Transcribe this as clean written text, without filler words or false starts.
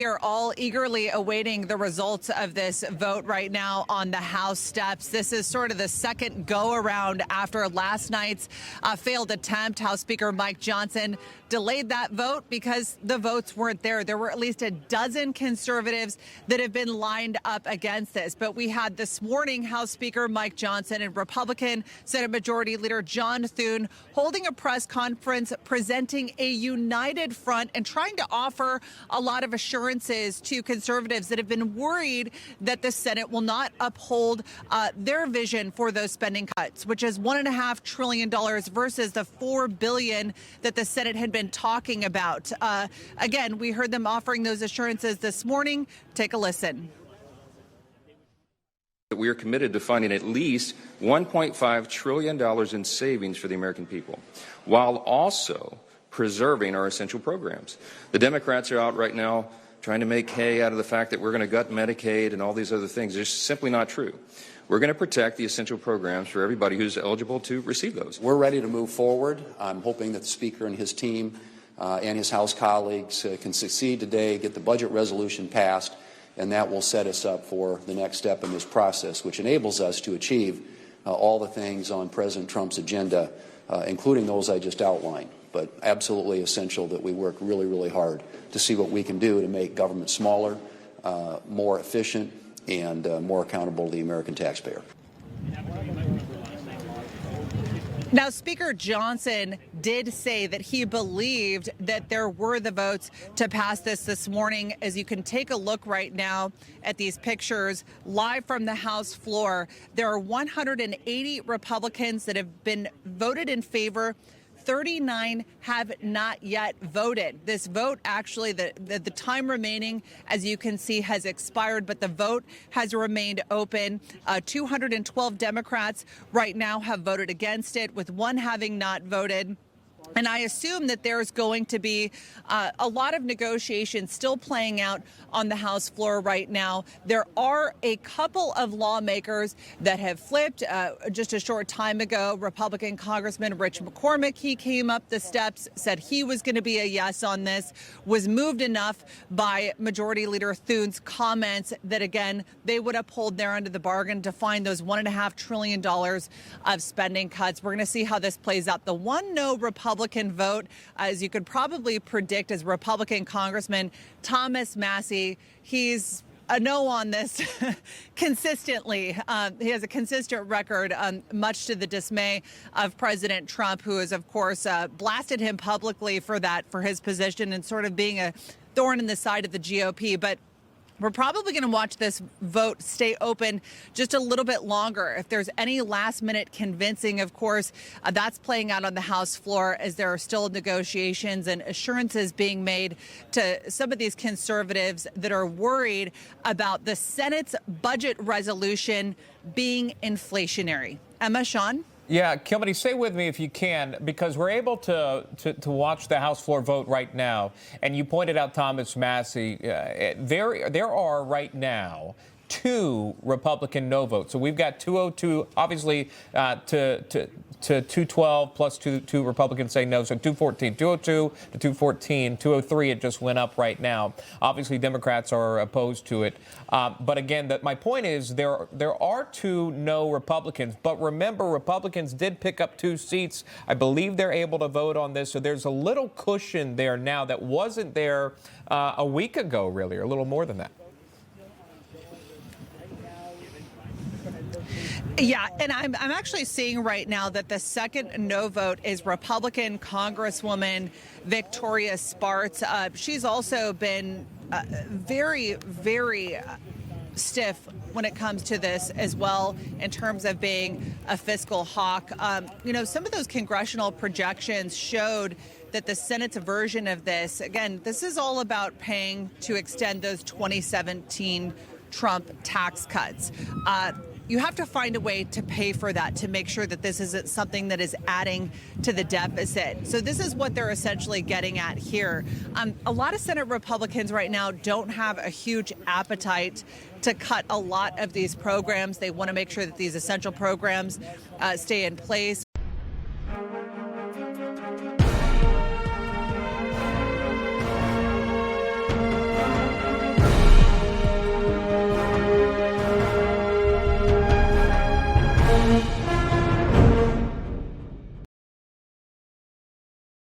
We are all eagerly awaiting the results of this vote right now on the House steps. This is sort of the second go around after last night's failed attempt. House Speaker Mike Johnson delayed that vote because the votes weren't there. There were at least a dozen conservatives that have been lined up against this. But we had this morning House Speaker Mike Johnson and Republican Senate Majority Leader John Thune holding a press conference presenting a united front and trying to offer a lot of assurances to conservatives that have been worried that the Senate will not uphold their vision for those spending cuts, which is $1.5 trillion versus the $4 billion that the Senate had been talking about. Again, we heard them offering those assurances this morning. Take a listen. We are committed to finding at least $1.5 trillion in savings for the American people, while also preserving our essential programs. The Democrats are out right now trying to make hay out of the fact that we're going to gut Medicaid and all these other things. It's simply not true. We're going to protect the essential programs for everybody who's eligible to receive those. We're ready to move forward. I'm hoping that the Speaker and his team and his House colleagues can succeed today, get the budget resolution passed, and that will set us up for the next step in this process, which enables us to achieve all the things on President Trump's agenda, including those I just outlined. But absolutely essential that we work really, really hard to see what we can do to make government smaller, more efficient, and more accountable to the American taxpayer. Now, Speaker Johnson did say that he believed that there were the votes to pass this morning. As you can take a look right now at these pictures live from the House floor, there are 180 Republicans that have been voted in favor. 39 have not yet voted. This vote, actually, the time remaining, as you can see, has expired, but the vote has remained open. 212 Democrats right now have voted against it, with one having not voted. And I assume that there's going to be a lot of negotiations still playing out on the House floor right now. There are a couple of lawmakers that have flipped. Just a short time ago, Republican Congressman Rich McCormick, he came up the steps, said he was going to be a yes on this, was moved enough by Majority Leader Thune's comments that, again, they would uphold their end of the bargain to find those $1.5 trillion of spending cuts. We're going to see how this plays out. The one no Republican vote, as you could probably predict, is Republican Congressman Thomas Massie. He's a no on this consistently. He has a consistent record, much to the dismay of President Trump, who has, of course, blasted him publicly for his position and sort of being a thorn in the side of the GOP. But we're probably going to watch this vote stay open just a little bit longer. If there's any last-minute convincing, of course, that's playing out on the House floor as there are still negotiations and assurances being made to some of these conservatives that are worried about the Senate's budget resolution being inflationary. Emma, Sean? Yeah, Kilmeny, stay with me if you can, because we're able to watch the House floor vote right now. And you pointed out Thomas Massie. There are right now 2 Republican no votes. So we've got 202, obviously, to 212 plus two Republicans saying no. So 214, 202 to 214, 203, it just went up right now. Obviously, Democrats are opposed to it. But again, my point is there are 2 no Republicans. But remember, Republicans did pick up 2 seats. I believe they're able to vote on this. So there's a little cushion there now that wasn't there a week ago, really, or a little more than that. Yeah, and I'm actually seeing right now that the second no vote is Republican Congresswoman Victoria Spartz. She's also been very, very stiff when it comes to this as well, in terms of being a fiscal hawk. Some of those congressional projections showed that the Senate's version of this, again, this is all about paying to extend those 2017 Trump tax cuts. You have to find a way to pay for that to make sure that this isn't something that is adding to the deficit. So this is what they're essentially getting at here. A lot of Senate Republicans right now don't have a huge appetite to cut a lot of these programs. They want to make sure that these essential programs stay in place.